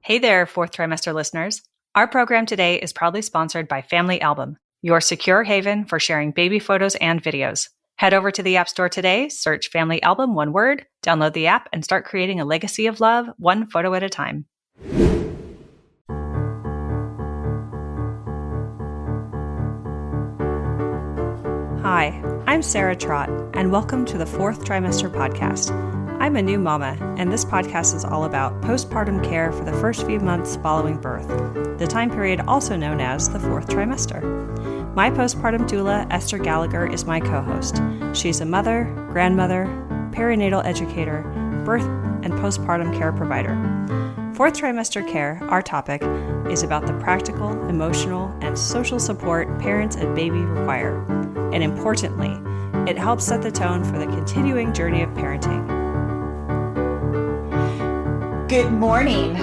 Hey there, Fourth Trimester listeners. Our program today is proudly sponsored by Family Album, your secure haven for sharing baby photos and videos. Head over to the App Store today, search Family Album, one word, download the app, and start creating a legacy of love, one photo at a time. Hi, I'm Sarah Trott, and welcome to the Fourth Trimester Podcast. I'm a new mama, and this podcast is all about postpartum care for the first few months following birth, the time period also known as the fourth trimester. My postpartum doula, Esther Gallagher, is my co-host. She's a mother, grandmother, perinatal educator, birth and postpartum care provider. Fourth trimester care, our topic, is about the practical, emotional, and social support parents and baby require. And importantly, it helps set the tone for the continuing journey of parenting. Good morning,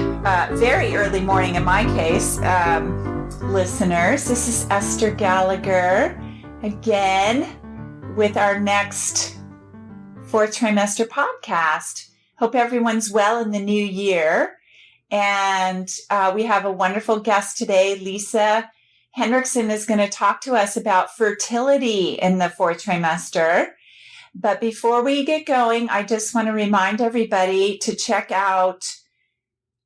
very early morning in my case, listeners. This is Esther Gallagher again with our next Fourth Trimester Podcast. Hope everyone's well in the new year. And we have a wonderful guest today. Lisa Hendrickson is going to talk to us about fertility in the fourth trimester. But before we get going, I just want to remind everybody to check out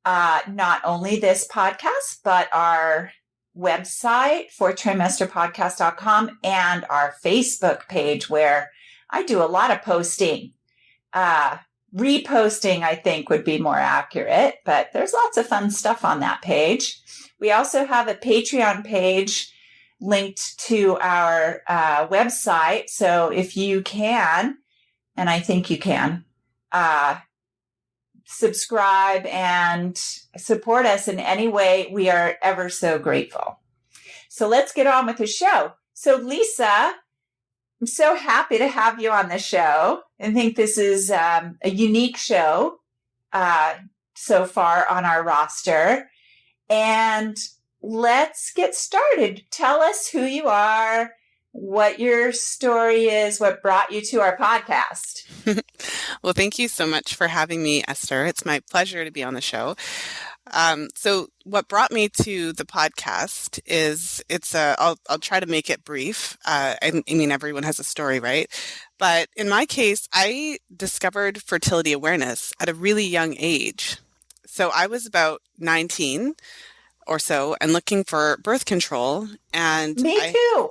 not only this podcast, but our website, fourthtrimesterpodcast.com, and our Facebook page, where I do a lot of posting. Reposting, I think, would be more accurate, but there's lots of fun stuff on that page. We also have a Patreon page linked to our website. So if you can, and I think you can, subscribe and support us in any way, we are ever so grateful. So let's get on with the show. So Lisa, I'm so happy to have you on the show. I think this is a unique show so far on our roster. And let's get started. Tell us who you are, what your story is, what brought you to our podcast. Well, thank you so much for having me, Esther. It's my pleasure to be on the show. So what brought me to the podcast is I'll try to make it brief. I mean, everyone has a story, right? But in my case, I discovered fertility awareness at a really young age. So I was about 19 or so and looking for birth control. And Me too.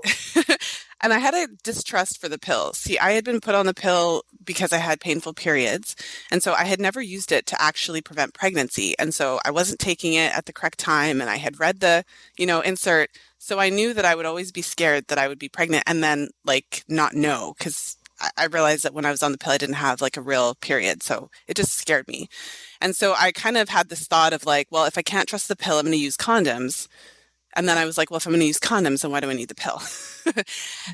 And I had a distrust for the pill. See, I had been put on the pill because I had painful periods. And so I had never used it to actually prevent pregnancy. And so I wasn't taking it at the correct time. And I had read the, insert. So I knew that I would always be scared that I would be pregnant and then not know, because I realized that when I was on the pill, I didn't have a real period. So it just scared me. And so I kind of had this thought of well, if I can't trust the pill, I'm going to use condoms. And then I was like, well, if I'm going to use condoms, then why do I need the pill?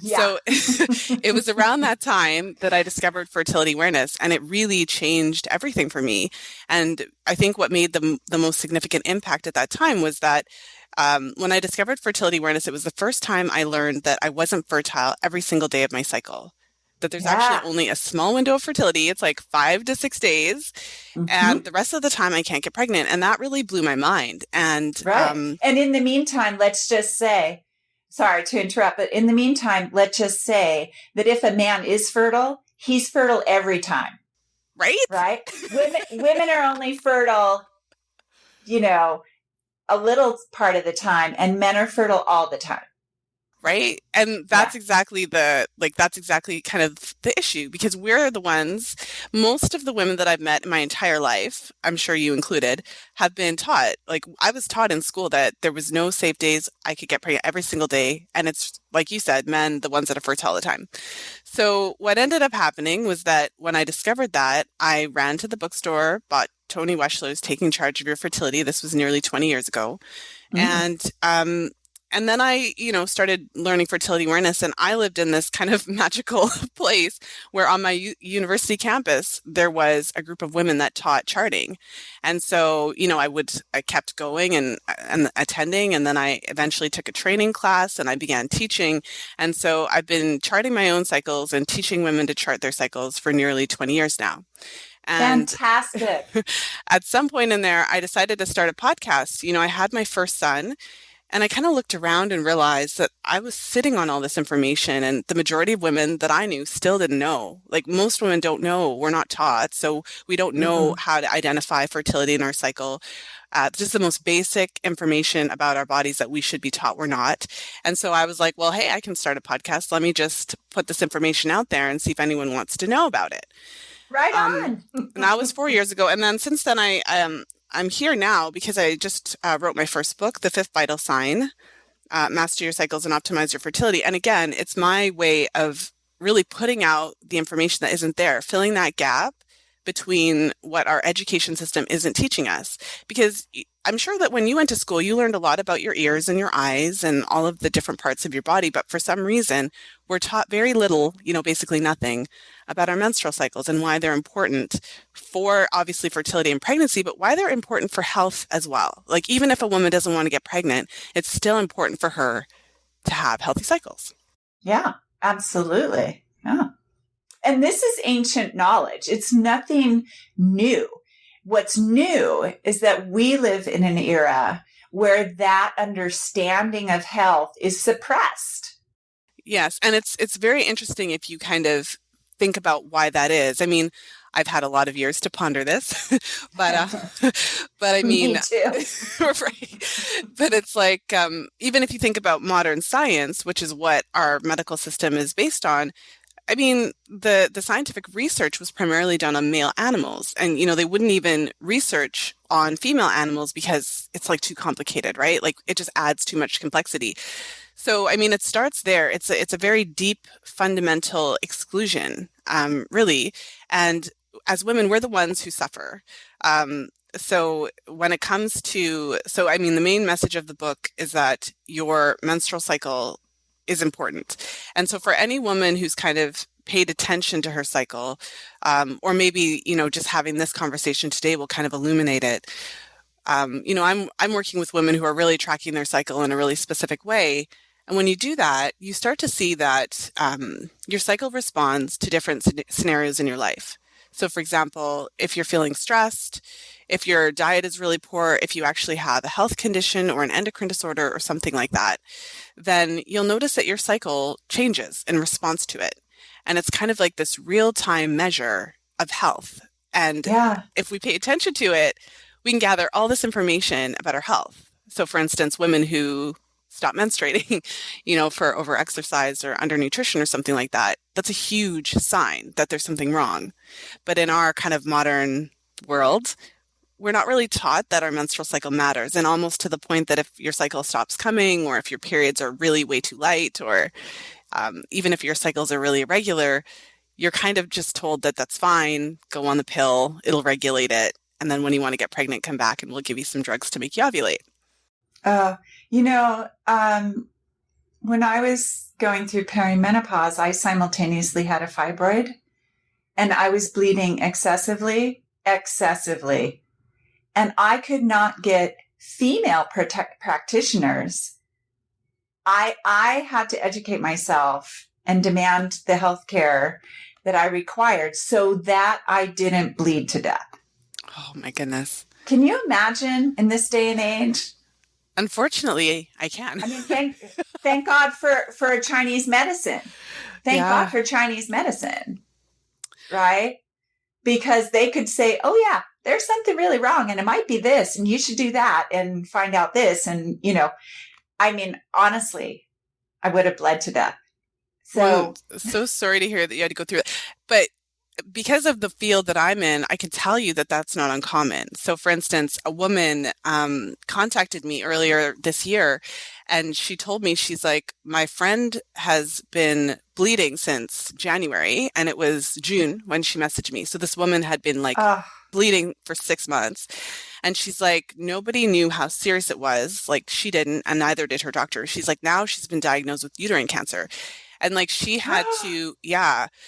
So it was around that time that I discovered fertility awareness, and it really changed everything for me. And I think what made the most significant impact at that time was that when I discovered fertility awareness, it was the first time I learned that I wasn't fertile every single day of my cycle. That there's actually only a small window of fertility. It's 5 to 6 days. Mm-hmm. And the rest of the time I can't get pregnant. And that really blew my mind. And and in the meantime, let's just say, sorry to interrupt, but in the meantime, let's just say that if a man is fertile, he's fertile every time. Right? Right? Women are only fertile, a little part of the time, and men are fertile all the time. Right. And that's exactly that's exactly kind of the issue, because we're the ones, most of the women that I've met in my entire life, I'm sure you included, have been taught, I was taught in school that there was no safe days. I could get pregnant every single day. And it's like you said, men, the ones that are fertile all the time. So what ended up happening was that when I discovered that, I ran to the bookstore, bought Tony Weschler's Taking Charge of Your Fertility. This was nearly 20 years ago. Mm-hmm. And then I, started learning fertility awareness, and I lived in this kind of magical place where on my university campus, there was a group of women that taught charting. And so, I kept going and attending, and then I eventually took a training class and I began teaching. And so I've been charting my own cycles and teaching women to chart their cycles for nearly 20 years now. And fantastic. at some point in there, I decided to start a podcast. You know, I had my first son, and I kind of looked around and realized that I was sitting on all this information, and the majority of women that I knew still didn't know. Like, most women don't know. We're not taught. So we don't know how to identify fertility in our cycle. Just the most basic information about our bodies that we should be taught, we're not. And so I was like, well, hey, I can start a podcast. Let me just put this information out there and see if anyone wants to know about it. Right on. And that was 4 years ago. And then since then, I'm here now because I just wrote my first book, The Fifth Vital Sign, Master Your Cycles and Optimize Your Fertility. And again, it's my way of really putting out the information that isn't there, filling that gap between what our education system isn't teaching us. Because I'm sure that when you went to school, you learned a lot about your ears and your eyes and all of the different parts of your body. But for some reason, we're taught very little, basically nothing about our menstrual cycles and why they're important for obviously fertility and pregnancy, but why they're important for health as well. Like, even if a woman doesn't want to get pregnant, it's still important for her to have healthy cycles. Yeah, absolutely. Yeah. And this is ancient knowledge. It's nothing new. What's new is that we live in an era where that understanding of health is suppressed. Yes. And it's very interesting if you kind of think about why that is. I mean, I've had a lot of years to ponder this, but I mean, Me too. right. But it's like, even if you think about modern science, which is what our medical system is based on, I mean, the scientific research was primarily done on male animals, and, they wouldn't even research on female animals because it's like too complicated, right? Like, it just adds too much complexity. So, I mean, it starts there. It's a very deep, fundamental exclusion, really. And as women, we're the ones who suffer. So when it comes to, I mean, the main message of the book is that your menstrual cycle is important. And so for any woman who's kind of paid attention to her cycle, or maybe, just having this conversation today will kind of illuminate it. I'm working with women who are really tracking their cycle in a really specific way. And when you do that, you start to see that your cycle responds to different scenarios in your life. So for example, if you're feeling stressed, if your diet is really poor, if you actually have a health condition or an endocrine disorder or something like that, then you'll notice that your cycle changes in response to it. And it's kind of like this real-time measure of health. And if we pay attention to it, we can gather all this information about our health. So for instance, women who stop menstruating, for overexercise or undernutrition or something like that, that's a huge sign that there's something wrong. But in our kind of modern world, we're not really taught that our menstrual cycle matters, and almost to the point that if your cycle stops coming, or if your periods are really way too light, or even if your cycles are really irregular, you're kind of just told that that's fine, go on the pill, it'll regulate it, and then when you want to get pregnant, come back and we'll give you some drugs to make you ovulate. When I was going through perimenopause, I simultaneously had a fibroid, and I was bleeding excessively. And I could not get female practitioners. I had to educate myself and demand the health care that I required so that I didn't bleed to death. Oh my goodness. Can you imagine in this day and age? Unfortunately, I can. I mean, thank God for Chinese medicine. Thank God for Chinese medicine, right? Because they could say, oh yeah, there's something really wrong, and it might be this, and you should do that and find out this. And, I mean, honestly, I would have bled to death. So sorry to hear that you had to go through it. But because of the field that I'm in, I can tell you that that's not uncommon. So for instance, a woman contacted me earlier this year, and she told me, she's like, my friend has been bleeding since January, and it was June when she messaged me. So this woman had been bleeding for 6 months. And she's like, nobody knew how serious it was. Like, she didn't, and neither did her doctor. She's like, now she's been diagnosed with uterine cancer. And like, she had to,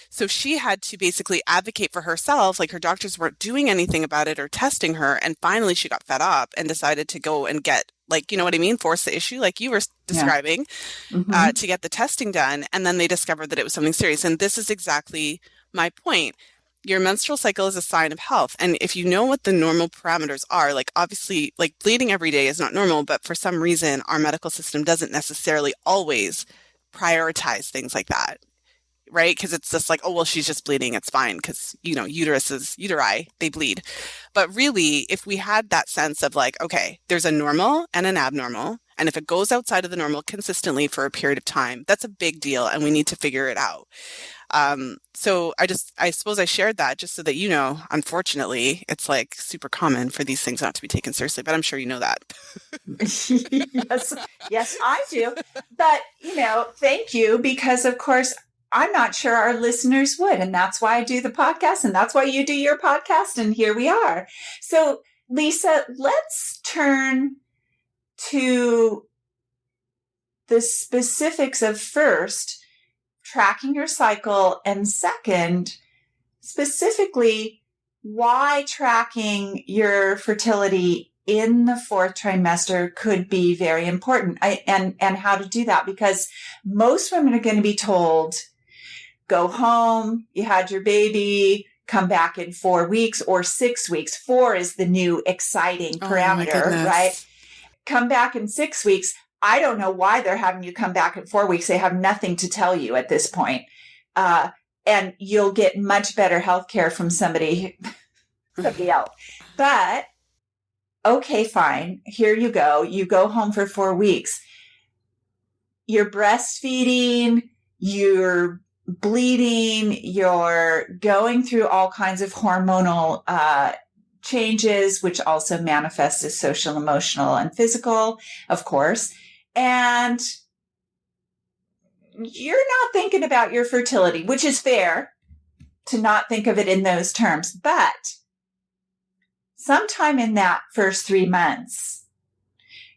so she had to basically advocate for herself. Like, her doctors weren't doing anything about it or testing her. And finally she got fed up and decided to go and get, like, you know what I mean? Force the issue, like you were describing, to get the testing done. And then they discovered that it was something serious. And this is exactly my point. your menstrual cycle is a sign of health. And if you know what the normal parameters are, like obviously like bleeding every day is not normal, but for some reason our medical system doesn't necessarily always prioritize things like that. Right? Because it's just like, oh, well, she's just bleeding. It's fine. Because, uteri, they bleed. But really, if we had that sense of like, okay, there's a normal and an abnormal. And if it goes outside of the normal consistently for a period of time, that's a big deal. And we need to figure it out. So I suppose I shared that just so that, unfortunately, it's like super common for these things not to be taken seriously, but I'm sure you know that. Yes, I do. But, thank you, because of course, I'm not sure our listeners would. And that's why I do the podcast. And that's why you do your podcast. And here we are. So, Lisa, let's turn to the specifics of first, tracking your cycle, and second, specifically, why tracking your fertility in the fourth trimester could be very important, and how to do that, because most women are going to be told, go home, you had your baby, come back in 4 weeks or 6 weeks. 4 is the new exciting parameter, right? Come back in 6 weeks. I don't know why they're having you come back in 4 weeks. They have nothing to tell you at this point. And you'll get much better health care from somebody else. But, okay, fine. Here you go. You go home for 4 weeks. You're breastfeeding, you're bleeding, you're going through all kinds of hormonal changes, which also manifest as social, emotional, and physical, of course. And you're not thinking about your fertility, which is fair to not think of it in those terms. But sometime in that first 3 months,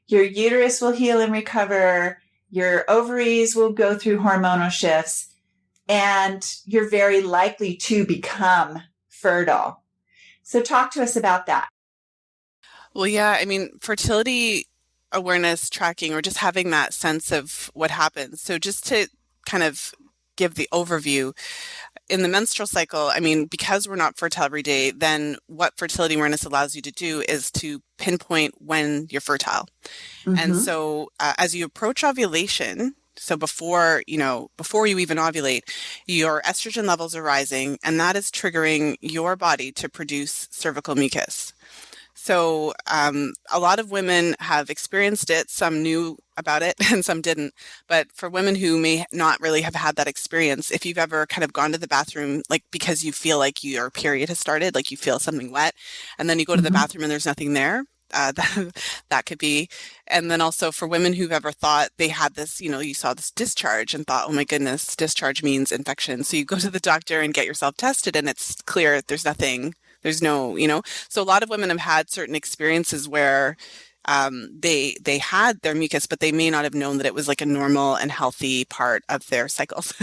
your uterus will heal and recover, your ovaries will go through hormonal shifts, and you're very likely to become fertile. So talk to us about that. Well, yeah, fertility awareness tracking, or just having that sense of what happens. So just to kind of give the overview, in the menstrual cycle, because we're not fertile every day, then what fertility awareness allows you to do is to pinpoint when you're fertile. Mm-hmm. And so as you approach ovulation, so before you even ovulate, your estrogen levels are rising, and that is triggering your body to produce cervical mucus. So a lot of women have experienced it. Some knew about it and some didn't. But for women who may not really have had that experience, if you've ever kind of gone to the bathroom, like because you feel like your period has started, like you feel something wet, and then you go to the bathroom and there's nothing there, that could be. And then also for women who've ever thought they had this, you saw this discharge and thought, oh my goodness, discharge means infection. So you go to the doctor and get yourself tested and it's clear there's nothing, there's no, So a lot of women have had certain experiences where they had their mucus, but they may not have known that it was like a normal and healthy part of their cycles.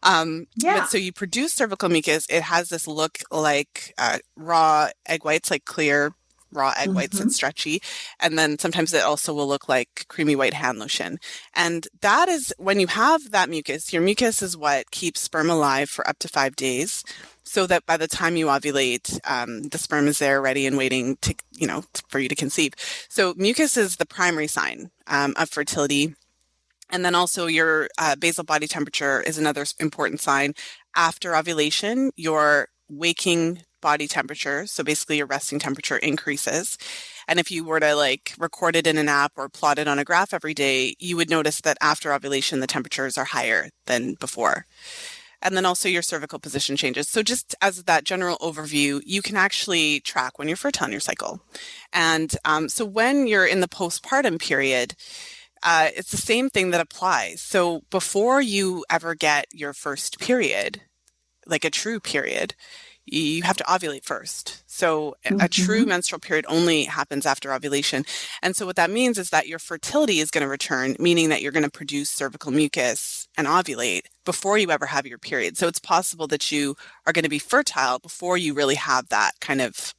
But so you produce cervical mucus. It has this look like raw egg whites, like clear raw egg whites and stretchy. And then sometimes it also will look like creamy white hand lotion. And that is when you have that mucus, your mucus is what keeps sperm alive for up to 5 days. So that by the time you ovulate, the sperm is there ready and waiting to, for you to conceive. So mucus is the primary sign of fertility. And then also your basal body temperature is another important sign. After ovulation, your waking body temperature, so basically your resting temperature, increases. And if you were to record it in an app or plot it on a graph every day, you would notice that after ovulation, the temperatures are higher than before. And then also your cervical position changes. So just as that general overview, you can actually track when you're fertile in your cycle. And so when you're in the postpartum period, it's the same thing that applies. So before you ever get your first period, like a true period, you have to ovulate first. So a true menstrual period only happens after ovulation. And so what that means is that your fertility is going to return, meaning that you're going to produce cervical mucus and ovulate before you ever have your period. So it's possible that you are going to be fertile before you really have that kind of,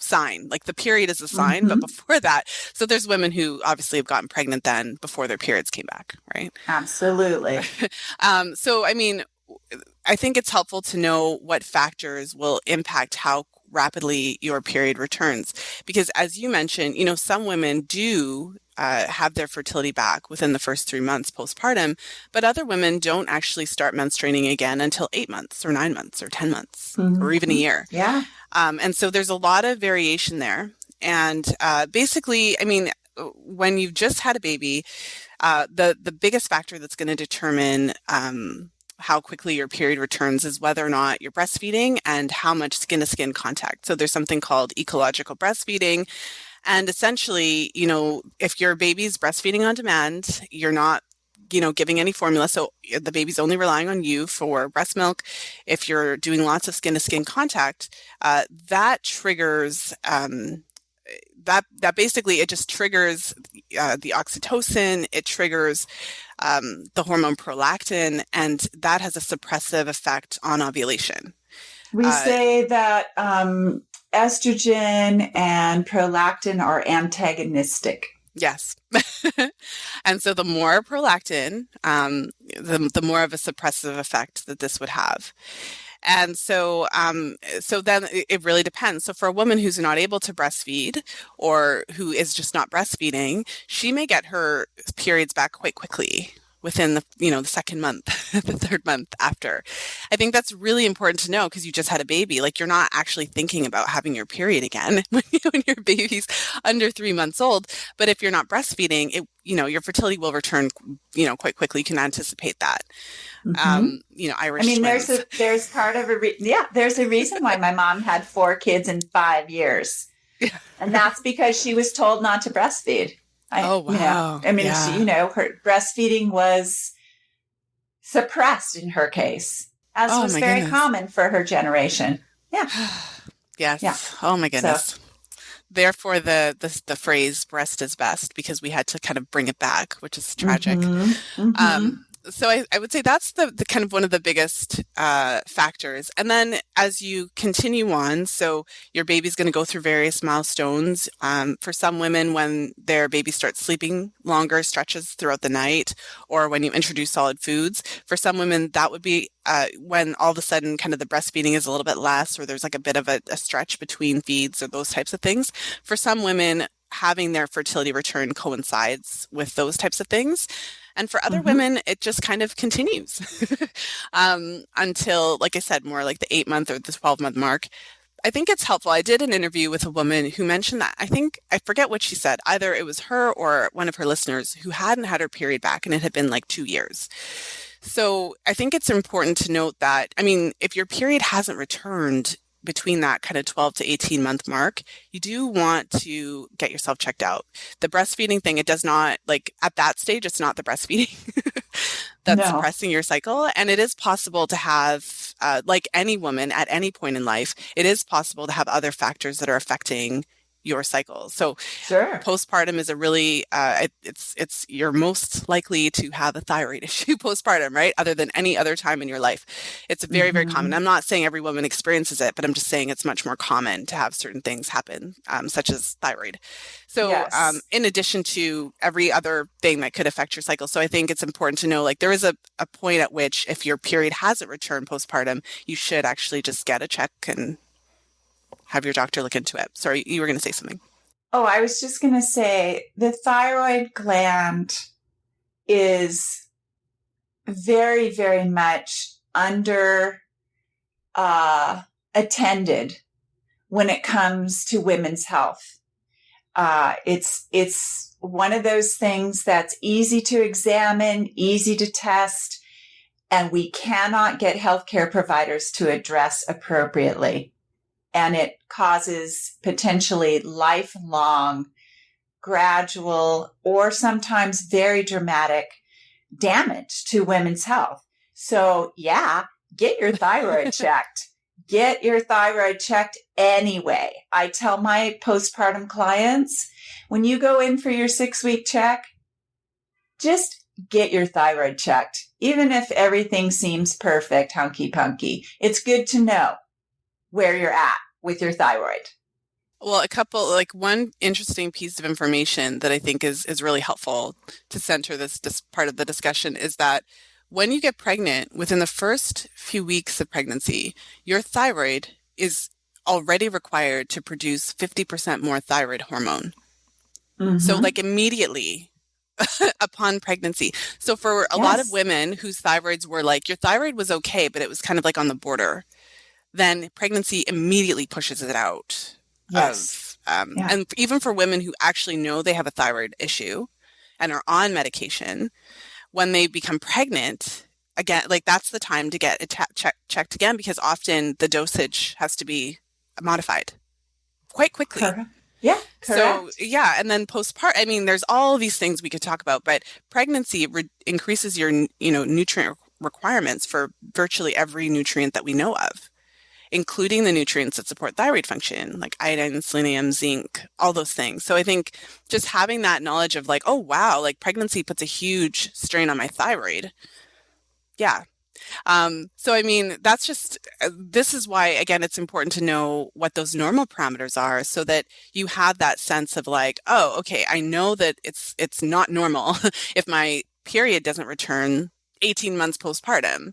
sign. Like the period is a sign, but before that, so there's women who obviously have gotten pregnant then before their periods came back, right? Absolutely. So, I think it's helpful to know what factors will impact how rapidly your period returns. Because as you mentioned, some women do have their fertility back within the first 3 months postpartum, but other women don't actually start menstruating again until 8 months or 9 months or 10 months or even a year. Yeah. And so there's a lot of variation there. And basically, I mean, when you've just had a baby, the biggest factor that's going to determine how quickly your period returns is whether or not you're breastfeeding and how much skin-to-skin contact. So there's something called ecological breastfeeding. And essentially, if your baby's breastfeeding on demand, you're not, giving any formula. So the baby's only relying on you for breast milk. If you're doing lots of skin-to-skin contact, that triggers that basically it just triggers the oxytocin, it triggers the hormone prolactin, and that has a suppressive effect on ovulation. We say that estrogen and prolactin are antagonistic. Yes. And so the more prolactin, the more of a suppressive effect that this would have. And so then it really depends. So for a woman who's not able to breastfeed or who is just not breastfeeding, she may get her periods back quite quickly within the second month, the third month after. I think that's really important to know because you just had a baby. Like you're not actually thinking about having your period again when your baby's under 3 months old. But if you're not breastfeeding, your fertility will return, quite quickly. You can anticipate that. Mm-hmm. Irish I mean, twins. there's part of there's a reason why my mom had 4 kids in 5 years. Yeah. And that's because she was told not to breastfeed. Oh, wow. Her breastfeeding was suppressed in her case, as was very common for her generation. Yeah. Yes. Yeah. Oh my goodness. So, therefore, the phrase "breast is best" because we had to kind of bring it back, which is tragic. Mm-hmm. Mm-hmm. So I would say that's the kind of one of the biggest factors. And then as you continue on, so your baby's going to go through various milestones. For some women, when their baby starts sleeping longer stretches throughout the night, or when you introduce solid foods. For some women, that would be when all of a sudden kind of the breastfeeding is a little bit less, or there's like a bit of a stretch between feeds or those types of things. For some women, having their fertility return coincides with those types of things. And for other women, it just kind of continues until, like I said, more like the 8-month or the 12-month mark. I think it's helpful. I did an interview with a woman who mentioned that. I forget what she said. Either it was her or one of her listeners who hadn't had her period back and it had been like 2 years. So I think it's important to note that, if your period hasn't returned between that kind of 12 to 18 month mark, you do want to get yourself checked out. The breastfeeding thing, it does not, like at that stage, it's not the breastfeeding that's suppressing your cycle. And it is possible to have, like any woman at any point in life, it is possible to have other factors that are affecting your cycle. So postpartum is a really, it's you're most likely to have a thyroid issue postpartum, right? Other than any other time in your life. It's very, very common. I'm not saying every woman experiences it, but I'm just saying it's much more common to have certain things happen, such as thyroid. So in addition to every other thing that could affect your cycle. So I think it's important to know, like there is a point at which if your period hasn't returned postpartum, you should actually just get a check and have your doctor look into it. Sorry, you were going to say something. Oh, I was just going to say the thyroid gland is very, very much under attended when it comes to women's health. It's one of those things that's easy to examine, easy to test, and we cannot get healthcare providers to address appropriately. And it causes potentially lifelong, gradual, or sometimes very dramatic damage to women's health. So get your thyroid checked. Get your thyroid checked anyway. I tell my postpartum clients, when you go in for your 6-week check, just get your thyroid checked. Even if everything seems perfect, hunky-punky, it's good to know where you're at with your thyroid. Well, one interesting piece of information that I think is really helpful to center this part of the discussion is that when you get pregnant, within the first few weeks of pregnancy, your thyroid is already required to produce 50% more thyroid hormone. So like immediately upon pregnancy. So for a lot of women whose thyroids were like, your thyroid was okay, but it was kind of like on the border, then pregnancy immediately pushes it out. And even for women who actually know they have a thyroid issue and are on medication, when they become pregnant, again, like that's the time to get it checked again, because often the dosage has to be modified quite quickly. Correct. Yeah. Correct. So, and then postpartum, I mean, there's all these things we could talk about, but pregnancy increases your, nutrient requirements for virtually every nutrient that we know of, including the nutrients that support thyroid function, like iodine, selenium, zinc, all those things. So I think just having that knowledge of like, oh, wow, like pregnancy puts a huge strain on my thyroid. Yeah. So, I mean, that's just, this is why, again, it's important to know what those normal parameters are so that you have that sense of like, oh, okay, I know that it's not normal if my period doesn't return 18 months postpartum,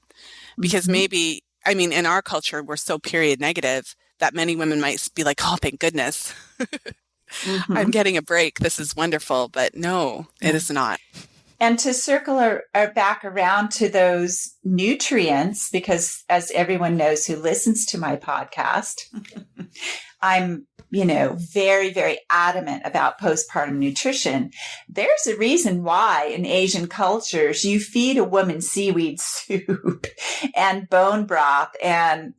because maybe, I mean, in our culture, we're so period negative that many women might be like, oh, thank goodness, I'm getting a break. This is wonderful. But no, it is not. And to circle back around to those nutrients, because as everyone knows who listens to my podcast, I'm, very, very adamant about postpartum nutrition. There's a reason why in Asian cultures you feed a woman seaweed soup and bone broth and,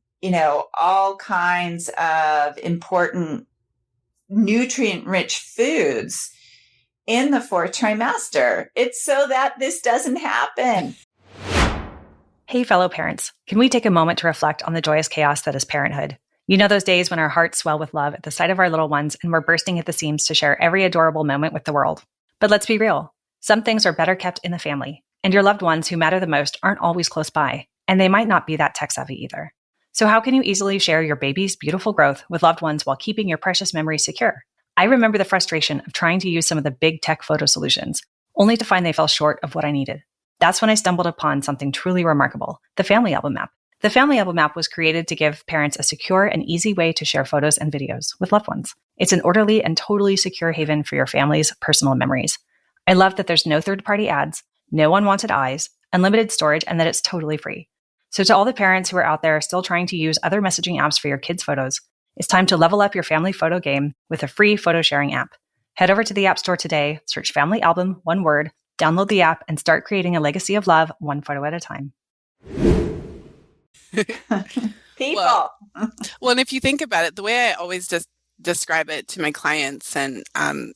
all kinds of important nutrient-rich foods in the fourth trimester. It's so that this doesn't happen. Hey, fellow parents, can we take a moment to reflect on the joyous chaos that is parenthood? You know those days when our hearts swell with love at the sight of our little ones and we're bursting at the seams to share every adorable moment with the world. But let's be real. Some things are better kept in the family, and your loved ones who matter the most aren't always close by, and they might not be that tech-savvy either. So how can you easily share your baby's beautiful growth with loved ones while keeping your precious memories secure? I remember the frustration of trying to use some of the big tech photo solutions, only to find they fell short of what I needed. That's when I stumbled upon something truly remarkable, the Family Album app. The Family Album app was created to give parents a secure and easy way to share photos and videos with loved ones. It's an orderly and totally secure haven for your family's personal memories. I love that there's no third-party ads, no unwanted eyes, unlimited storage, and that it's totally free. So to all the parents who are out there still trying to use other messaging apps for your kids' photos, it's time to level up your family photo game with a free photo sharing app. Head over to the App Store today, search Family Album, one word, download the app, and start creating a legacy of love one photo at a time. People. Well, and if you think about it, the way I always just describe it to my clients and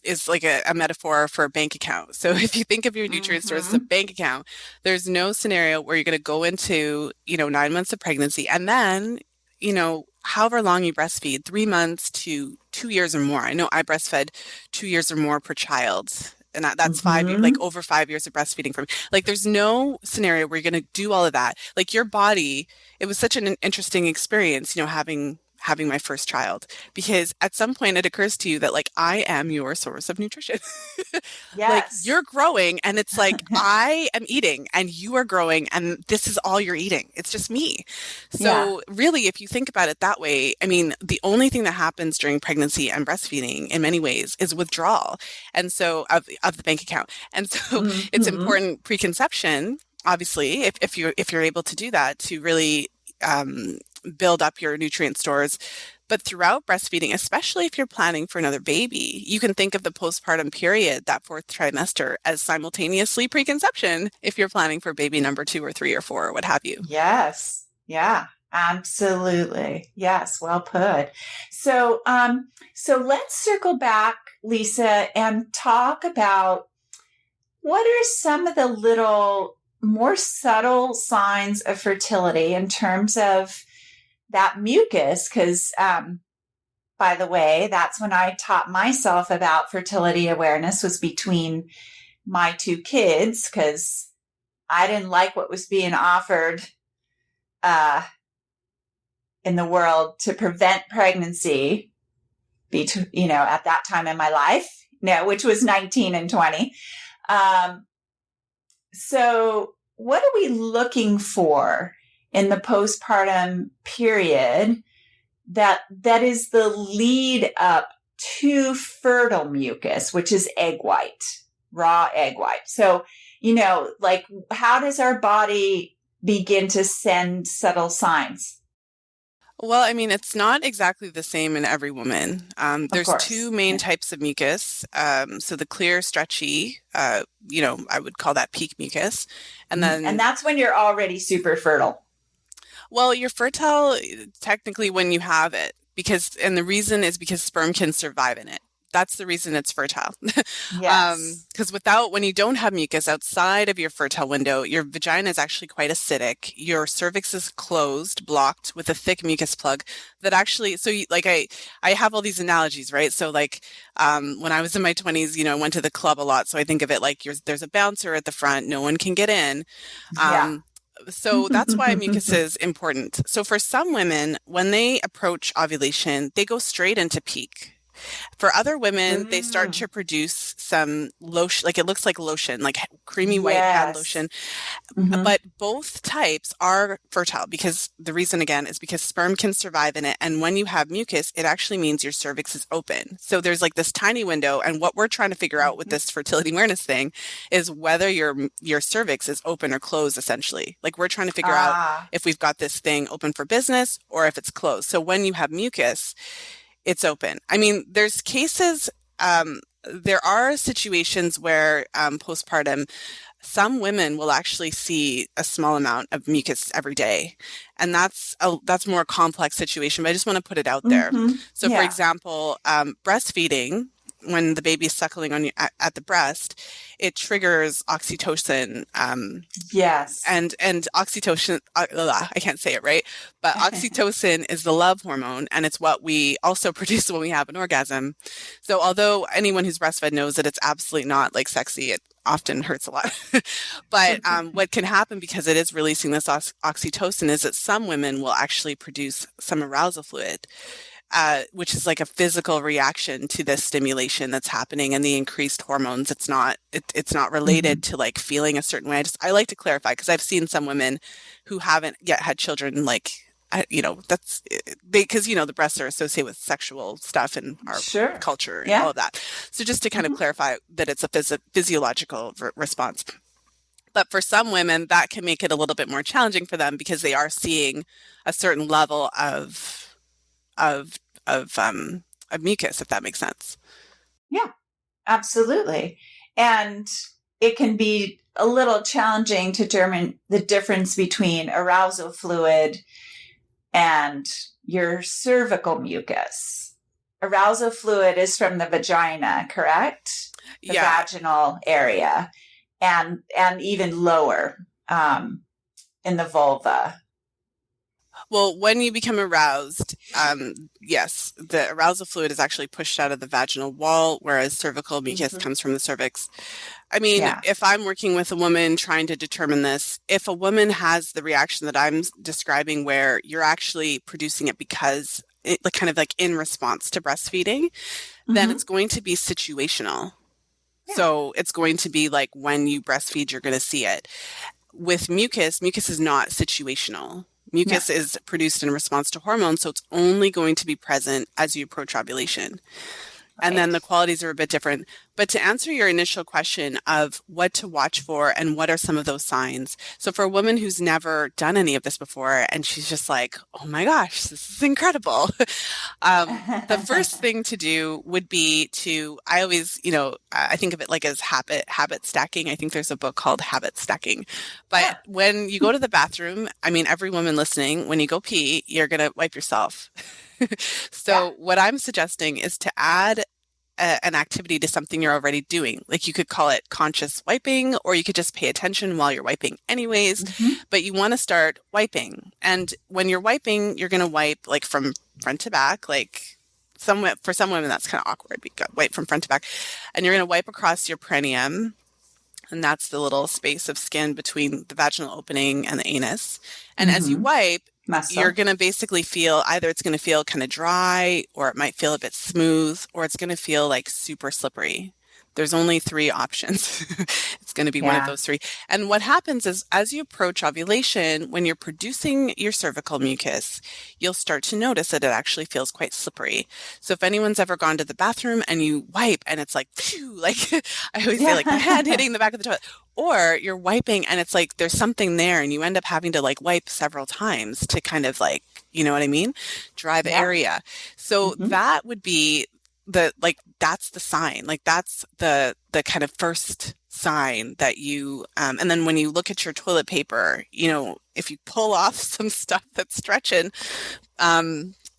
is like a metaphor for a bank account. So if you think of your nutrient stores as a bank account, there's no scenario where you're going to go into, 9 months of pregnancy and then, however long you breastfeed, 3 months to 2 years or more. I know I breastfed 2 years or more per child. And that's 5 years, like over 5 years of breastfeeding from, like, there's no scenario where you're going to do all of that. Like your body, it was such an interesting experience, having my first child, because at some point it occurs to you that like, I am your source of nutrition. Yes. Like you're growing and it's like, I am eating and you are growing and this is all you're eating. It's just me. So really, if you think about it that way, I mean, the only thing that happens during pregnancy and breastfeeding in many ways is withdrawal. And so of the bank account. And so it's important preconception, obviously, if you're able to do that, to really, build up your nutrient stores. But throughout breastfeeding, especially if you're planning for another baby, you can think of the postpartum period, that fourth trimester, as simultaneously preconception if you're planning for baby number 2 or 3 or 4 or what have you. Yes. Yeah, absolutely. Yes. Well put. So, so let's circle back, Lisa, and talk about what are some of the little more subtle signs of fertility in terms of that mucus, because, by the way, that's when I taught myself about fertility awareness, was between my 2 kids, because I didn't like what was being offered in the world to prevent pregnancy, at that time in my life, which was 19 and 20. So what are we looking for in the postpartum period that is the lead up to fertile mucus, which is egg white, raw egg white? So, like, how does our body begin to send subtle signs? Well, I mean, it's not exactly the same in every woman. There's course. two main types of mucus. So the clear, stretchy, I would call that peak mucus. And that's when you're already super fertile. Well, you're fertile technically when you have it, and the reason is because sperm can survive in it. That's the reason it's fertile. Yes. Because when you don't have mucus outside of your fertile window, your vagina is actually quite acidic. Your cervix is closed, blocked with a thick mucus plug that actually, I have all these analogies, right? So like, when I was in my 20s, I went to the club a lot. So I think of it like there's a bouncer at the front. No one can get in. So that's why mucus is important. So for some women, when they approach ovulation, they go straight into peak. For other women, they start to produce some lotion, like it looks like lotion, like creamy white hand lotion. But both types are fertile because the reason, again, is because sperm can survive in it. And when you have mucus, it actually means your cervix is open. So there's like this tiny window. And what we're trying to figure out with this fertility awareness thing is whether your cervix is open or closed, essentially. Like we're trying to figure out if we've got this thing open for business or if it's closed. So when you have mucus, it's open. I mean, there's cases, there are situations where postpartum, some women will actually see a small amount of mucus every day. And that's more a complex situation, but I just want to put it out there. So for example, breastfeeding, when the baby is suckling on you at the breast, it triggers oxytocin. Yes. And oxytocin, I can't say it right, but oxytocin is the love hormone, and it's what we also produce when we have an orgasm. So although anyone who's breastfed knows that it's absolutely not like sexy, it often hurts a lot. But what can happen because it is releasing this oxytocin is that some women will actually produce some arousal fluid. Which is like a physical reaction to this stimulation that's happening and the increased hormones. It's not related to like feeling a certain way. I like to clarify because I've seen some women who haven't yet had children, like, that's because, the breasts are associated with sexual stuff in our culture and all of that. So just to kind of clarify that it's a physiological response. But for some women, that can make it a little bit more challenging for them because they are seeing a certain level of mucus, if that makes sense. Yeah, absolutely. And it can be a little challenging to determine the difference between arousal fluid and your cervical mucus. Arousal fluid is from the vagina, correct? The vaginal area, and even lower in the vulva. Well, when you become aroused, yes, the arousal fluid is actually pushed out of the vaginal wall, whereas cervical mucus comes from the cervix. I mean, if I'm working with a woman trying to determine this, if a woman has the reaction that I'm describing where you're actually producing it because kind of like in response to breastfeeding, then it's going to be situational. Yeah. So it's going to be like when you breastfeed, you're going to see it. With mucus is not situational. Mucus is produced in response to hormones, so it's only going to be present as you approach ovulation. And then the qualities are a bit different. But to answer your initial question of what to watch for and what are some of those signs. So for a woman who's never done any of this before and she's just like, oh my gosh, this is incredible. The first thing to do would be I always, I think of it like as habit stacking. I think there's a book called Habit Stacking. But when you go to the bathroom, I mean, every woman listening, when you go pee, you're going to wipe yourself. So what I'm suggesting is to add an activity to something you're already doing. Like you could call it conscious wiping, or you could just pay attention while you're wiping anyways, but you want to start wiping. And when you're wiping, you're going to wipe like from front to back, like for some women, that's kind of awkward. You got wipe from front to back, and you're going to wipe across your perineum. And that's the little space of skin between the vaginal opening and the anus. And as you wipe, you're going to basically feel either it's going to feel kind of dry, or it might feel a bit smooth, or it's going to feel like super slippery. There's only 3 options. It's going to be one of those 3. And what happens is as you approach ovulation, when you're producing your cervical mucus, you'll start to notice that it actually feels quite slippery. So if anyone's ever gone to the bathroom and you wipe and it's like, phew, like I always say, like the hand hitting the back of the toilet, or you're wiping and it's like there's something there and you end up having to like wipe several times to kind of like, you know what I mean? Dry the area. So that would be that's the sign, like that's the kind of first sign that you, and then when you look at your toilet paper, you know, if you pull off some stuff that's stretching,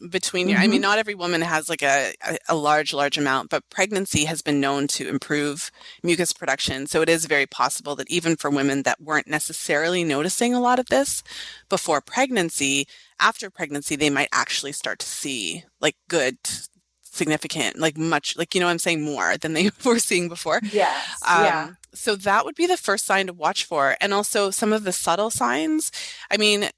between your, I mean, not every woman has like a large amount, but pregnancy has been known to improve mucus production. So it is very possible that even for women that weren't necessarily noticing a lot of this before pregnancy, after pregnancy, they might actually start to see like good, significant, like much, like, you know what I'm saying, more than they were seeing before. Yes. So that would be the first sign to watch for. And also some of the subtle signs. I mean,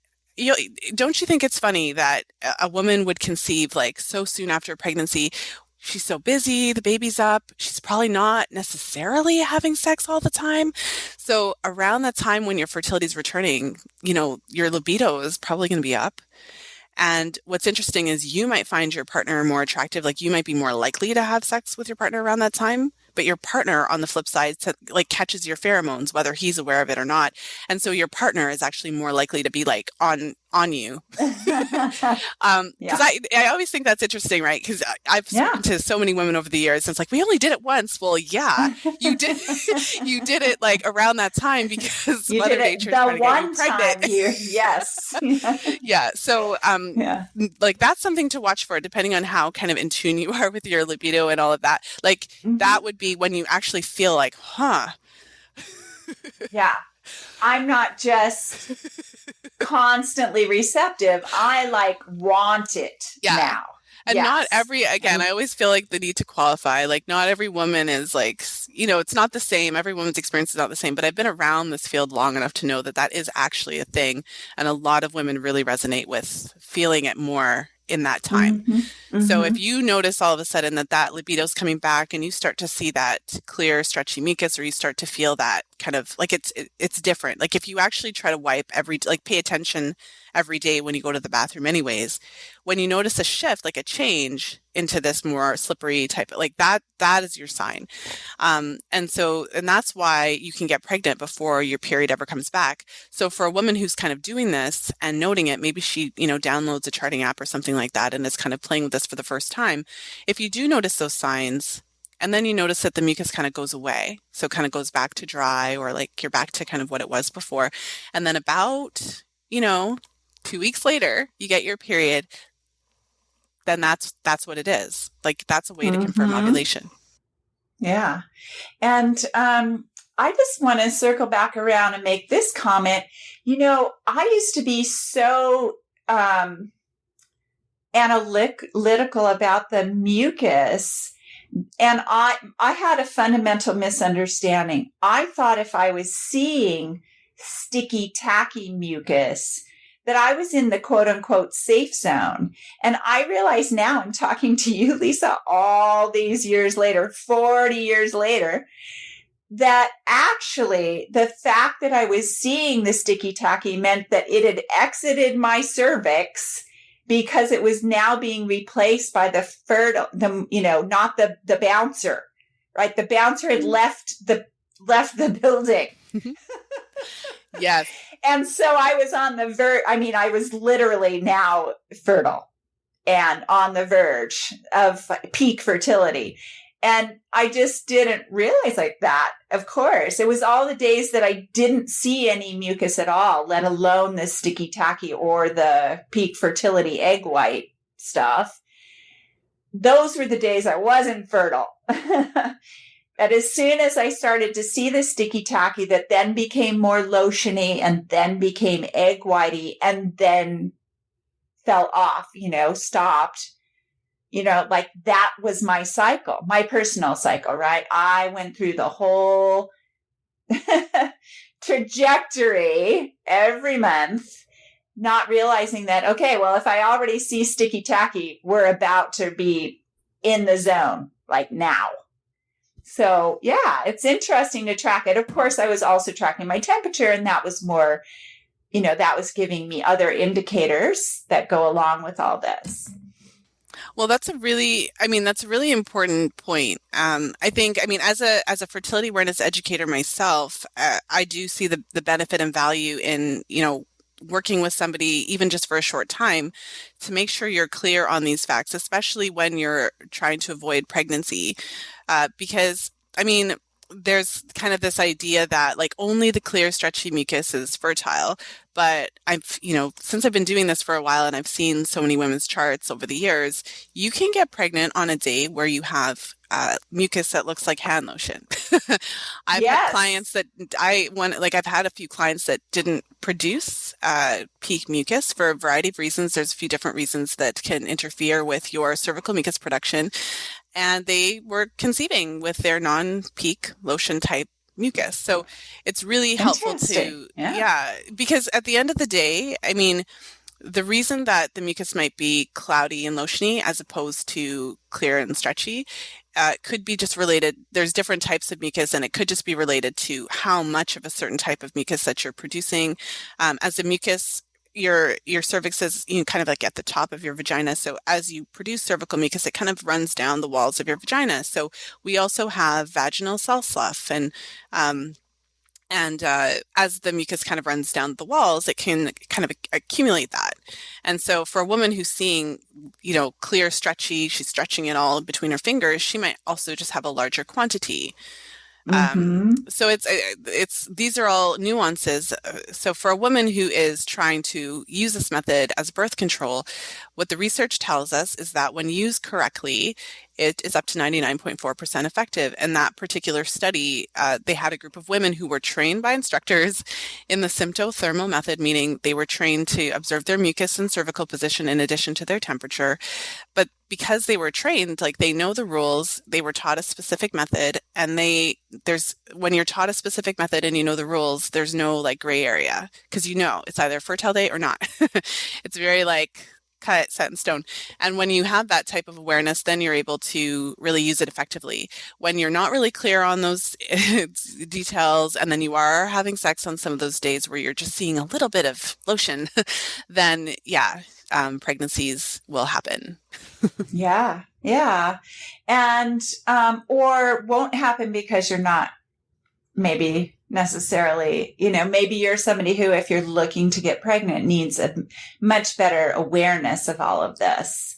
don't you think it's funny that a woman would conceive like so soon after pregnancy? She's so busy, the baby's up, she's probably not necessarily having sex all the time. So around that time when your fertility is returning, you know, your libido is probably going to be up. And what's interesting is you might find your partner more attractive, like you might be more likely to have sex with your partner around that time, but your partner on the flip side like catches your pheromones, whether he's aware of it or not. And so your partner is actually more likely to be like on you. Because I always think that's interesting, right? Because I've spoken to so many women over the years. And it's like, we only did it once. Well, yeah, you did. You did it like around that time because you Mother did it Nature's trying to get you pregnant. Yes. So, like that's something to watch for, depending on how kind of in tune you are with your libido and all of that. Like that would be when you actually feel like, I'm not just constantly receptive. I like want it now. And not every, again, I always feel like the need to qualify, like not every woman is like, you know, it's not the same. Every woman's experience is not the same, but I've been around this field long enough to know that that is actually a thing. And a lot of women really resonate with feeling it more in that time. So if you notice all of a sudden that libido's coming back and you start to see that clear, stretchy mucus, or you start to feel that kind of like it's different. Like if you actually try to wipe pay attention every day when you go to the bathroom anyways, when you notice a shift, like a change into this more slippery type, like that is your sign. And that's why you can get pregnant before your period ever comes back. So for a woman who's kind of doing this and noting it, maybe she, you know, downloads a charting app or something like that and is kind of playing with this for the first time. If you do notice those signs, and then you notice that the mucus kind of goes away, so kind of goes back to dry, or like you're back to kind of what it was before. And then about, you know, 2 weeks later, you get your period, then that's what it is. Like that's a way to confirm ovulation. Yeah. And I just want to circle back around and make this comment. You know, I used to be so analytical about the mucus. And I had a fundamental misunderstanding. I thought if I was seeing sticky, tacky mucus, that I was in the quote unquote safe zone. And I realize now I'm talking to you, Lisa, all these years later, 40 years later, that actually the fact that I was seeing the sticky, tacky meant that it had exited my cervix, because it was now being replaced by not the bouncer, right? The bouncer had left the building. Yes. And so I was on the verge. I mean, I was literally now fertile and on the verge of peak fertility. And I just didn't realize like that. Of course, it was all the days that I didn't see any mucus at all, let alone the sticky tacky or the peak fertility egg white stuff. Those were the days I wasn't fertile. And as soon as I started to see the sticky tacky that then became more lotiony and then became egg whitey and then fell off, stopped, like that was my cycle, my personal cycle, right? I went through the whole trajectory every month, not realizing that, okay, well, if I already see sticky tacky, we're about to be in the zone, like now. So yeah, it's interesting to track it. Of course, I was also tracking my temperature, and that was more, that was giving me other indicators that go along with all this. Well, that's a really important point. I think, as a fertility awareness educator myself, I do see the benefit and value in, working with somebody, even just for a short time, to make sure you're clear on these facts, especially when you're trying to avoid pregnancy. Because, there's kind of this idea that like only the clear, stretchy mucus is fertile. But since I've been doing this for a while and I've seen so many women's charts over the years, you can get pregnant on a day where you have mucus that looks like hand lotion. I've had clients that I've had a few clients that didn't produce peak mucus for a variety of reasons. There's a few different reasons that can interfere with your cervical mucus production. And they were conceiving with their non-peak lotion type mucus. So it's really helpful to, because at the end of the day, the reason that the mucus might be cloudy and lotiony as opposed to clear and stretchy could be just related. There's different types of mucus, and it could just be related to how much of a certain type of mucus that you're producing. As the mucus, your cervix is kind of like at the top of your vagina. So as you produce cervical mucus, it kind of runs down the walls of your vagina. So we also have vaginal cell slough, and as the mucus kind of runs down the walls, it can kind of accumulate that. And so for a woman who's seeing, clear, stretchy, she's stretching it all between her fingers, she might also just have a larger quantity. So it's these are all nuances. So for a woman who is trying to use this method as birth control, what the research tells us is that when used correctly, it is up to 99.4% effective. And that particular study, they had a group of women who were trained by instructors in the symptothermal method, meaning they were trained to observe their mucus and cervical position in addition to their temperature. But because they were trained, like they know the rules, they were taught a specific method, and when you're taught a specific method and you know the rules, there's no like gray area, because it's either a fertile day or not. It's very like cut, set in stone. And when you have that type of awareness, then you're able to really use it effectively. When you're not really clear on those details, and then you are having sex on some of those days where you're just seeing a little bit of lotion, then pregnancies will happen. Yeah. And, or won't happen because you're not maybe necessarily, maybe you're somebody who, if you're looking to get pregnant, needs a much better awareness of all of this,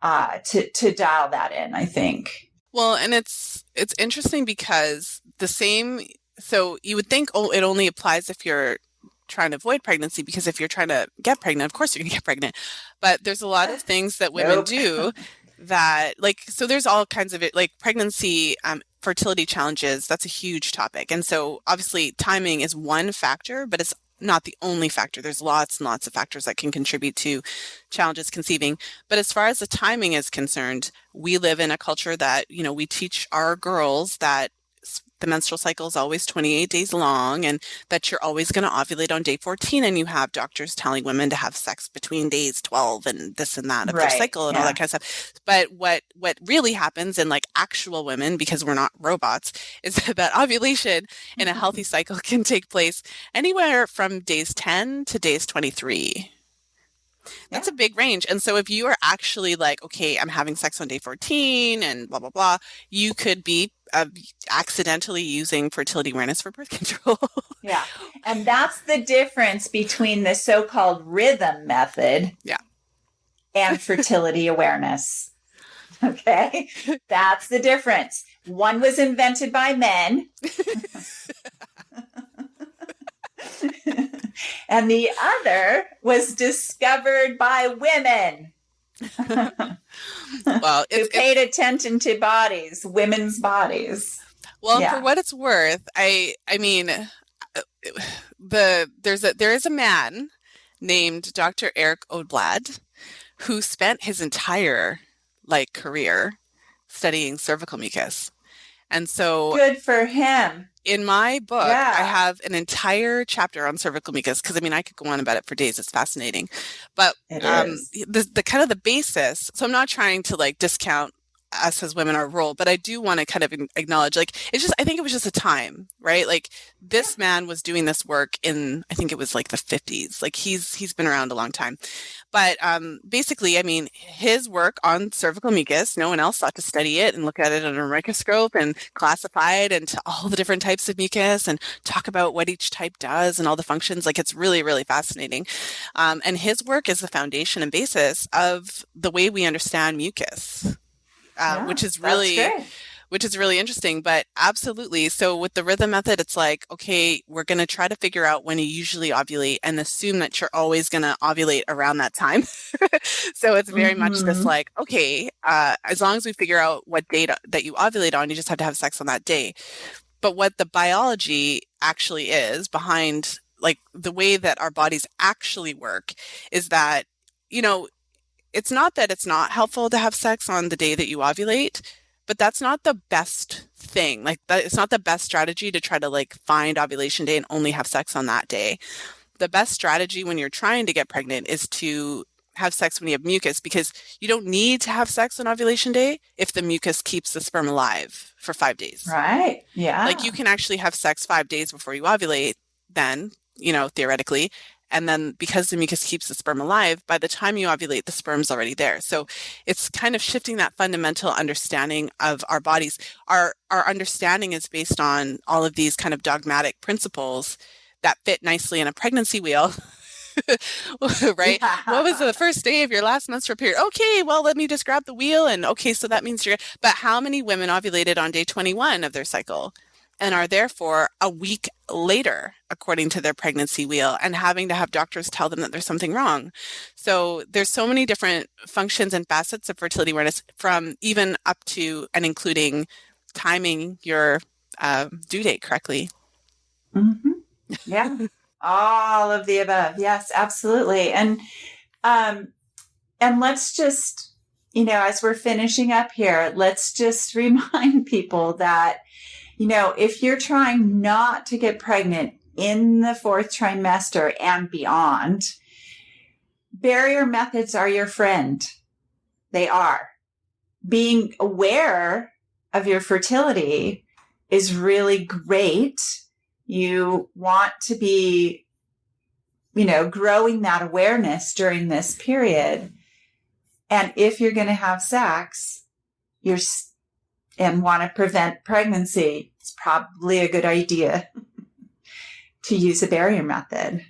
to dial that in, I think. Well, and it's interesting because so you would think, it only applies if you're trying to avoid pregnancy, because if you're trying to get pregnant, of course you're going to get pregnant. But there's a lot of things that women do that, so there's all kinds of it, like pregnancy, fertility challenges. That's a huge topic. And so obviously timing is one factor, but it's not the only factor. There's lots and lots of factors that can contribute to challenges conceiving. But as far as the timing is concerned, we live in a culture that, we teach our girls that the menstrual cycle is always 28 days long, and that you're always going to ovulate on day 14. And you have doctors telling women to have sex between days 12 and this and that of their cycle and all that kind of stuff. But what really happens in like actual women, because we're not robots, is that ovulation in a healthy cycle can take place anywhere from days 10 to days 23. That's a big range. And so if you are actually like, okay, I'm having sex on day 14 and blah, blah, blah, you could be accidentally using fertility awareness for birth control. Yeah. And that's the difference between the so-called rhythm method and fertility awareness. Okay. That's the difference. One was invented by men. And the other was discovered by women. Well, who paid attention to bodies, women's bodies. Well, for what it's worth, there is a man named Dr. Eric Odblad who spent his entire career studying cervical mucus. And so good for him. In my book, I have an entire chapter on cervical mucus, because I could go on about it for days. It's fascinating. But the kind of the basis, so I'm not trying to discount us as women, our role, but I do want to kind of acknowledge, like, I think it was just a time, right? Like this man was doing this work in, I think it was like the 50s. Like he's been around a long time. But basically, I mean, his work on cervical mucus, no one else thought to study it and look at it under a microscope and classify it into all the different types of mucus and talk about what each type does and all the functions. Like it's really, really fascinating. And his work is the foundation and basis of the way we understand mucus, which is really interesting, but absolutely. So with the rhythm method, it's like, okay, we're going to try to figure out when you usually ovulate and assume that you're always going to ovulate around that time. So it's very much this like, okay, as long as we figure out what date that you ovulate on, you just have to have sex on that day. But what the biology actually is behind like the way that our bodies actually work is that, it's not that it's not helpful to have sex on the day that you ovulate, but that's not the best thing. Like it's not the best strategy to try to like find ovulation day and only have sex on that day. The best strategy when you're trying to get pregnant is to have sex when you have mucus, because you don't need to have sex on ovulation day if the mucus keeps the sperm alive for 5 days. Right. Yeah. Like you can actually have sex 5 days before you ovulate then, theoretically. And then because the mucus keeps the sperm alive, by the time you ovulate, the sperm's already there. So it's kind of shifting that fundamental understanding of our bodies. Our understanding is based on all of these kind of dogmatic principles that fit nicely in a pregnancy wheel. Right? Yeah. What was the first day of your last menstrual period? Okay, well, let me just grab the wheel. And okay, so that means but how many women ovulated on day 21 of their cycle and are therefore a week later, according to their pregnancy wheel, and having to have doctors tell them that there's something wrong? So there's so many different functions and facets of fertility awareness, from even up to and including timing your due date correctly. Mm-hmm. Yeah. All of the above. Yes, absolutely. And let's just, as we're finishing up here, let's just remind people that, if you're trying not to get pregnant in the fourth trimester and beyond, barrier methods are your friend. They are. Being aware of your fertility is really great. You want to be, growing that awareness during this period. And if you're going to have sex, and want to prevent pregnancy, it's probably a good idea to use a barrier method.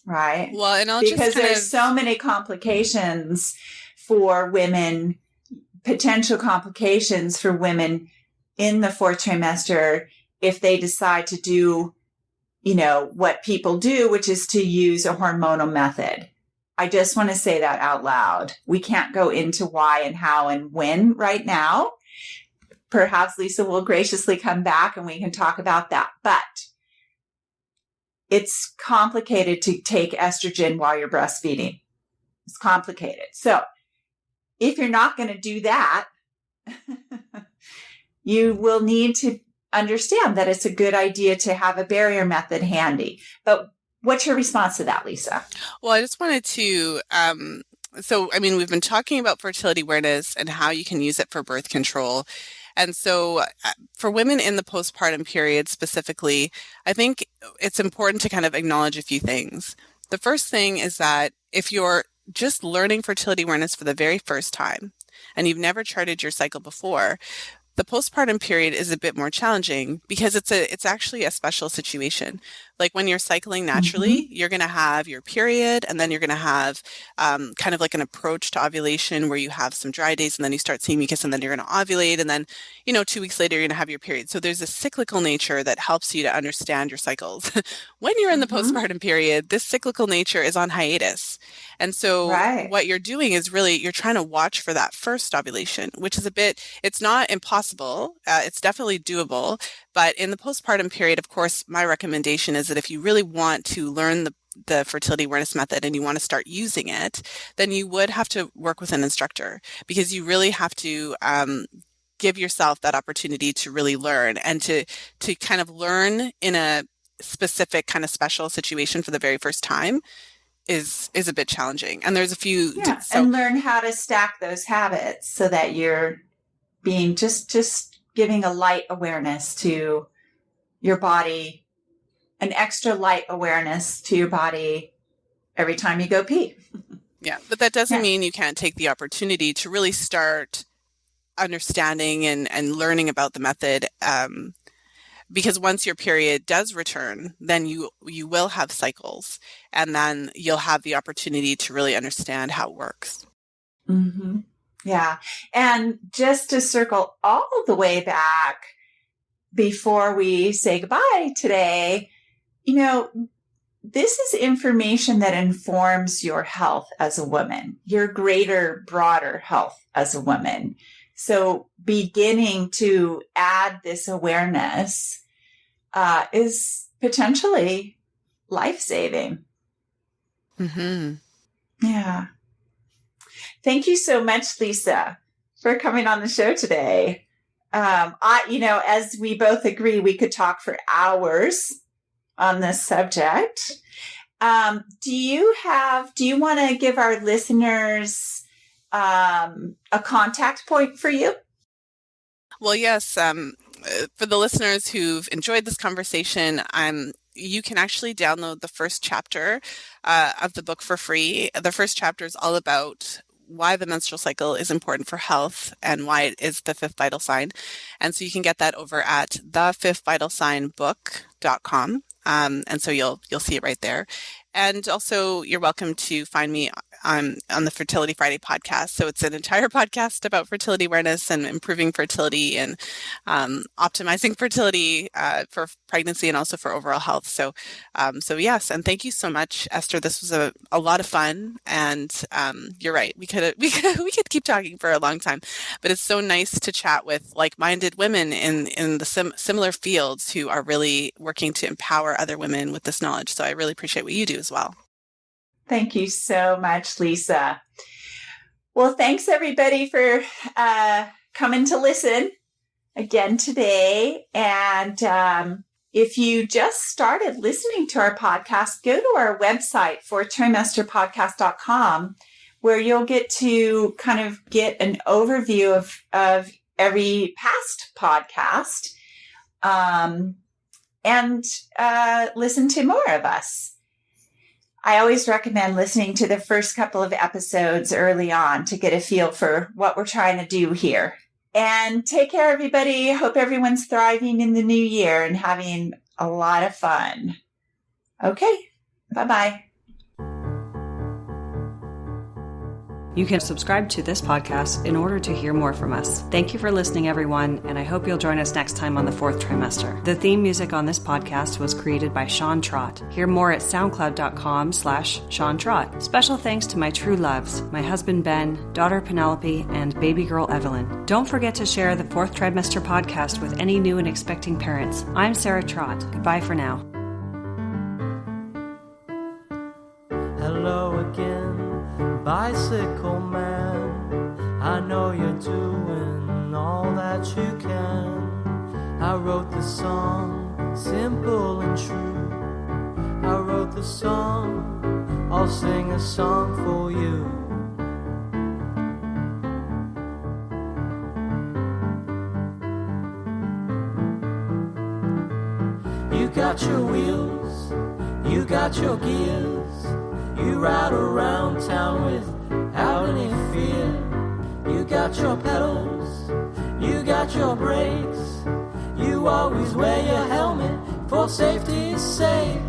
Right? Well, and because there's so many complications for women, potential complications for women in the fourth trimester if they decide to do, what people do, which is to use a hormonal method. I just want to say that out loud. We can't go into why and how and when right now. Perhaps Lisa will graciously come back and we can talk about that. But it's complicated to take estrogen while you're breastfeeding. It's complicated. So if you're not going to do that, you will need to understand that it's a good idea to have a barrier method handy. But what's your response to that, Lisa? Well, I just wanted to, we've been talking about fertility awareness and how you can use it for birth control. And so for women in the postpartum period specifically, I think it's important to kind of acknowledge a few things. The first thing is that if you're just learning fertility awareness for the very first time and you've never charted your cycle before, the postpartum period is a bit more challenging because it's actually a special situation. Like when you're cycling naturally, you're going to have your period, and then you're going to have kind of like an approach to ovulation where you have some dry days and then you start seeing mucus and then you're going to ovulate. And then, 2 weeks later, you're going to have your period. So there's a cyclical nature that helps you to understand your cycles. When you're in the postpartum period, this cyclical nature is on hiatus. And so what you're doing is really, you're trying to watch for that first ovulation, which is it's not impossible. It's definitely doable. But in the postpartum period, of course, my recommendation is that if you really want to learn the fertility awareness method and you want to start using it, then you would have to work with an instructor, because you really have to give yourself that opportunity to really learn and to kind of learn in a specific kind of special situation for the very first time. is a bit challenging. And there's a few. And learn how to stack those habits so that you're being just giving a light awareness to your body, an extra light awareness to your body every time you go pee. Yeah, but that doesn't mean you can't take the opportunity to really start understanding and learning about the method. Because once your period does return, then you will have cycles, and then you'll have the opportunity to really understand how it works. Mm-hmm. Yeah. And just to circle all the way back before we say goodbye today, this is information that informs your health as a woman, your greater, broader health as a woman. So beginning to add this awareness is potentially life-saving. Mm-hmm. Yeah. Thank you so much, Lisa, for coming on the show today. As we both agree, we could talk for hours on this subject. Do you want to give our listeners a contact point for you? Well, yes. For the listeners who've enjoyed this conversation, you can actually download the first chapter of the book for free. The first chapter is all about why the menstrual cycle is important for health and why it is the fifth vital sign. And so you can get that over at thefifthvitalsignbook.com. And so you'll see it right there. And also you're welcome to find me on the Fertility Friday podcast. So it's an entire podcast about fertility awareness and improving fertility and optimizing fertility for pregnancy and also for overall health. So yes, and thank you so much, Esther. This was a lot of fun, and you're right. We could keep talking for a long time, but it's so nice to chat with like-minded women in the similar fields who are really working to empower other women with this knowledge. So I really appreciate what you do as well. Thank you so much, Lisa. Well, thanks everybody for coming to listen again today. And if you just started listening to our podcast, go to our website, fourthtrimesterpodcast.com, where you'll get to kind of get an overview of every past podcast and listen to more of us. I always recommend listening to the first couple of episodes early on to get a feel for what we're trying to do here. And take care, everybody. Hope everyone's thriving in the new year and having a lot of fun. Okay, bye-bye. You can subscribe to this podcast in order to hear more from us. Thank you for listening, everyone, and I hope you'll join us next time on the Fourth Trimester. The theme music on this podcast was created by Sean Trott. Hear more at soundcloud.com/Sean Trott. Special thanks to my true loves, my husband Ben, daughter Penelope, and baby girl Evelyn. Don't forget to share the Fourth Trimester podcast with any new and expecting parents. I'm Sarah Trott. Goodbye for now. Hello again. Bicycle man, I know you're doing all that you can. I wrote the song, simple and true. I wrote the song, I'll sing a song for you. You got your wheels, you got your gears. You ride around town without any fear. You got your pedals, you got your brakes. You always wear your helmet for safety's sake.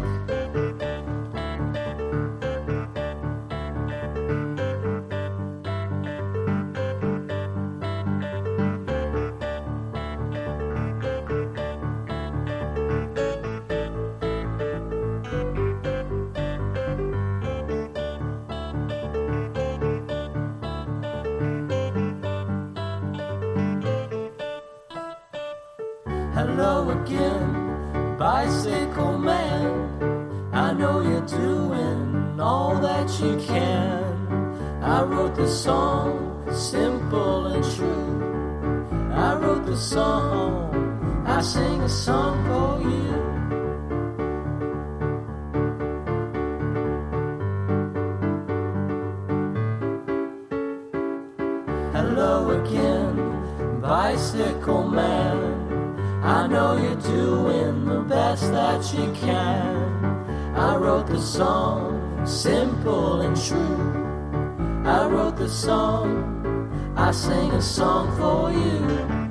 Hello again, bicycle man. I know you're doing all that you can. I wrote the song, simple and true. I wrote the song, I sing a song for you. I know you're doing the best that you can. I wrote the song, simple and true. I wrote the song, I sing a song for you.